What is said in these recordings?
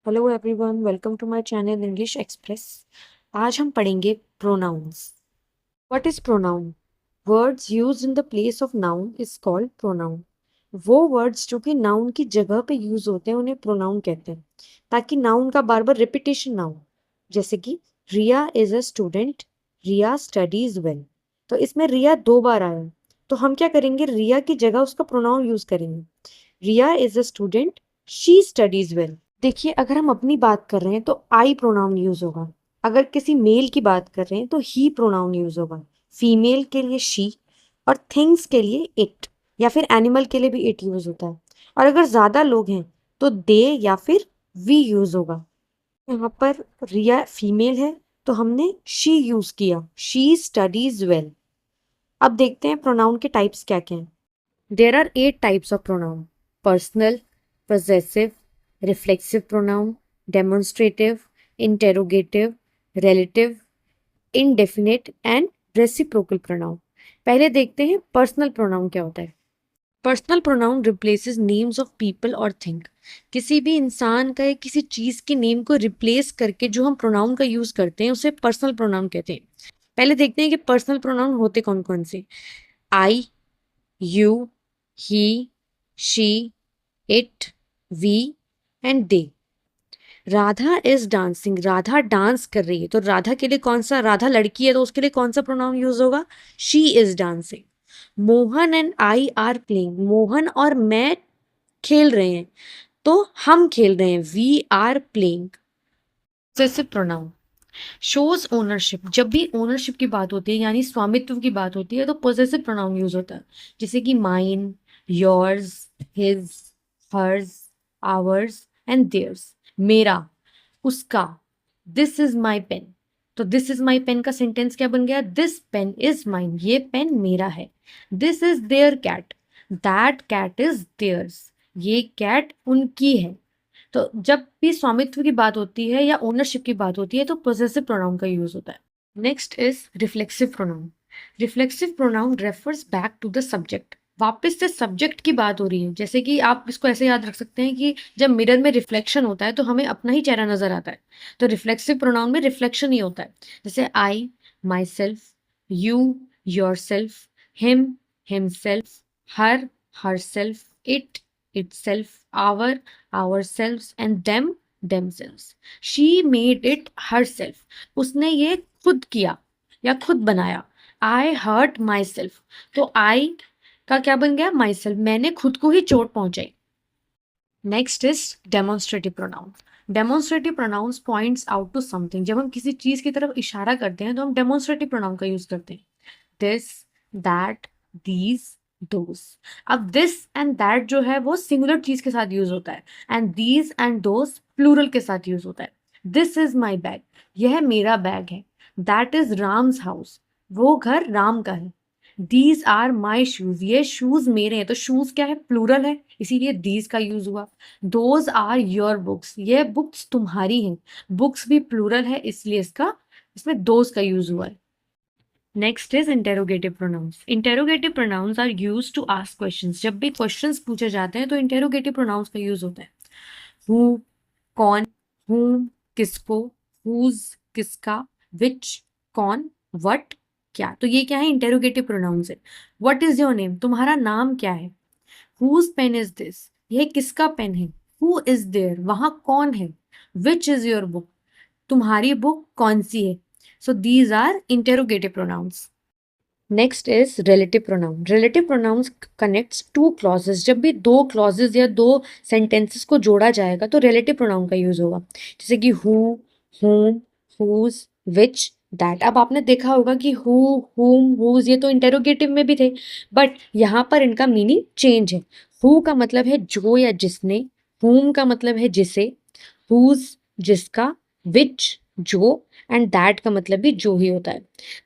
Hello everyone, welcome to my channel English Express. आज हम पढ़ेंगे pronouns. What is pronoun? Words used in the place of noun is called pronoun. वो words जो कि noun की जगह पे यूज होते हैं उन्हें प्रोनाउन कहते हैं, ताकि नाउन का बार बार रिपीटेशन ना हो। जैसे कि Riya is a student, Riya studies well. तो इसमें रिया 2 बार आया, तो हम क्या करेंगे? रिया की जगह उसका प्रोनाउन यूज करेंगे। Riya is a student, she studies well. देखिए, अगर हम अपनी बात कर रहे हैं तो आई प्रोनाउन यूज होगा। अगर किसी मेल की बात कर रहे हैं तो ही प्रोनाउन यूज होगा। फीमेल के लिए शी, और थिंग्स के लिए इट, या फिर एनिमल के लिए भी इट यूज होता है। और अगर ज्यादा लोग हैं तो दे या फिर वी यूज होगा। यहाँ पर रिया फीमेल है तो हमने शी यूज किया, शी स्टडीज वेल। अब देखते हैं प्रोनाउन के टाइप्स क्या क्या हैं। There are 8 types of pronoun: personal, possessive, reflexive pronoun, demonstrative, interrogative, relative, indefinite and reciprocal pronoun. पहले देखते हैं पर्सनल प्रोनाउन क्या होता है। Personal pronoun replaces names of people और थिंग। किसी भी इंसान का या किसी चीज के नेम को रिप्लेस करके जो हम प्रोनाउन का यूज करते हैं उसे पर्सनल प्रोनाउन कहते हैं। पहले देखते हैं कि पर्सनल प्रोनाउन होते कौन कौन से। आई, you, he, she, it, we and they। Radha is dancing, Radha dance कर रही है, तो राधा के लिए कौन सा, राधा लड़की है तो उसके लिए कौन सा प्रोनाउन यूज होगा? She is dancing. Mohan and I R playing, Mohan और मैं खेल रहे हैं, तो हम खेल रहे हैं, we are playing. Possessive pronoun shows ownership. जब भी ओनरशिप की बात होती है यानी स्वामित्व की बात होती है तो पोजेसिव प्रोनाउन यूज होता है। जैसे कि mine, yours, his, hers, ours and theirs. मेरा, उसका। दिस इज माई पेन, तो दिस इज माई पेन का सेंटेंस क्या बन गया? दिस पेन इज माइन, ये पेन मेरा है। This is their cat, that cat is theirs, ये कैट उनकी है। तो जब भी स्वामित्व की बात होती है या ओनरशिप की बात होती है तो पोजेसिव प्रोनाउन का यूज होता है। Next is reflexive pronoun. Reflexive pronoun refers back to the subject. वापस से सब्जेक्ट की बात हो रही है। जैसे कि आप इसको ऐसे याद रख सकते हैं कि जब मिरर में रिफ्लेक्शन होता है तो हमें अपना ही चेहरा नजर आता है, तो रिफ्लेक्सिव प्रोनाउन में रिफ्लेक्शन ही होता है। जैसे I, myself, you, yourself, him, himself, her, herself, it, itself, ourselves and them, themselves। She made it herself, उसने ये खुद किया या खुद बनाया। I hurt myself, तो I का क्या बन गया? myself, मैंने खुद को ही चोट पहुंचाई। Next is demonstrative pronoun. Demonstrative pronouns points out to something. जब हम किसी चीज की तरफ इशारा करते हैं तो हम डेमोन्स्ट्रेटिव प्रोनाउन का यूज करते हैं। दिस, दैट, दीज, दोस। अब दिस एंड दैट जो है वो सिंगुलर चीज के साथ यूज होता है, and these and those plural के साथ यूज होता है। दिस इज माई बैग, यह मेरा बैग है। दैट इज राम्स हाउस, वो घर राम का है। दीज आर माई शूज, ये शूज मेरे हैं, तो शूज क्या है? प्लूरल है, इसीलिए दीज का यूज हुआ। दोज आर योर बुक्स, ये बुक्स तुम्हारी हैं। बुक्स भी प्लूरल है इसलिए इसमें दोज का यूज हुआ है। Next is interrogative pronouns. Interrogative pronouns are use to ask questions. जब भी क्वेश्चंस पूछे जाते हैं तो इंटेरोगेटिव प्रोनाउंस का यूज होता है। हु, कौन, whom किसको, whose किसका, which कौन, what क्या। तो ये क्या है? इंटेरोगेटिव प्रोनाउंस है। What is your name, तुम्हारा नाम क्या है। Whose pen is this, यह किसका पेन है। Who is there, वहां कौन है। Which is your book, तुम्हारी बुक कौन सी है। So these are interrogative pronouns. Next is relative pronoun. Relative pronouns connects two clauses. जब भी दो क्लॉजेस या दो सेंटेंसेस को जोड़ा जाएगा तो रिलेटिव प्रोनाउन का यूज होगा। जैसे कि who, whom, whose, which, that. अब आपने देखा होगा कि हु, whom, whose ये तो इंटेरोगेटिव में भी थे, बट यहाँ पर इनका मीनिंग चेंज है। हु का मतलब है जो या जिसने, whom का मतलब है जिसे, whose जिसका, which जो, एंड दैट का मतलब भी जो ही होता है।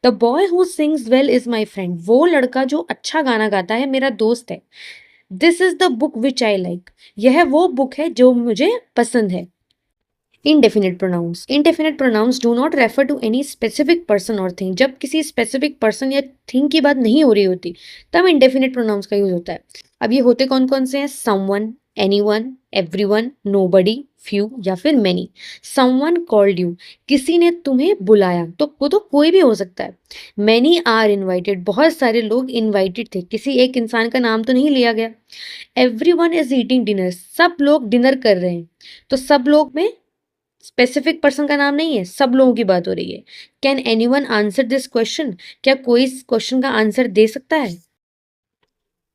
The boy who sings well is my friend, वो लड़का जो अच्छा गाना गाता है मेरा दोस्त है। This is the book which I like, यह वो बुक है जो मुझे पसंद है। Indefinite pronouns. Indefinite pronouns do not refer to any specific person और थिंग। जब किसी स्पेसिफिक पर्सन या थिंग की बात नहीं हो रही होती तब इंडेफिनिट प्रोनाउंस का यूज होता है। अब ये होते कौन कौन से हैं? Someone, anyone, everyone, nobody, few या फिर मैनी। समवन कॉल्ड यू, किसी ने तुम्हें बुलाया, तो वो तो कोई भी हो सकता है। मैनी आर इनवाइटेड, बहुत सारे लोग इनवाइटेड थे, किसी एक इंसान का नाम तो नहीं लिया गया। एवरीवन इज ईटिंग डिनर, सब लोग डिनर कर रहे हैं, तो सब लोग में स्पेसिफिक पर्सन का नाम नहीं है, सब लोगों की बात हो रही है। Can anyone answer this question, क्या कोई इस क्वेश्चन का आंसर दे सकता है?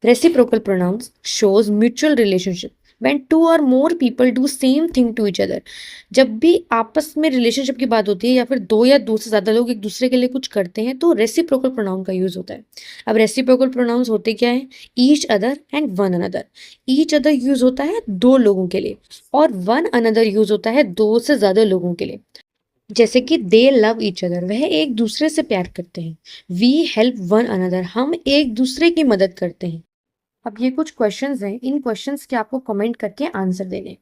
Reciprocal pronouns shows mutual relationship when two or more people do same thing to each other। जब भी आपस में रिलेशनशिप की बात होती है या फिर दो या दो से ज्यादा लोग एक दूसरे के लिए कुछ करते हैं तो रेसिप्रोकल प्रोनाउन का यूज होता है। अब रेसिप्रोकल प्रोनाउंस होते क्या है? Each other and one another. Each other use होता है दो लोगों के लिए और वन अनदर यूज होता है दो से ज्यादा लोगों के लिए। जैसे कि दे लव ईच अदर, वह एक दूसरे से प्यार करते हैं। वी हेल्प वन अनदर, हम एक दूसरे की मदद करते हैं। अब ये कुछ क्वेश्चंस हैं, इन क्वेश्चंस के आपको कमेंट करके आंसर देने।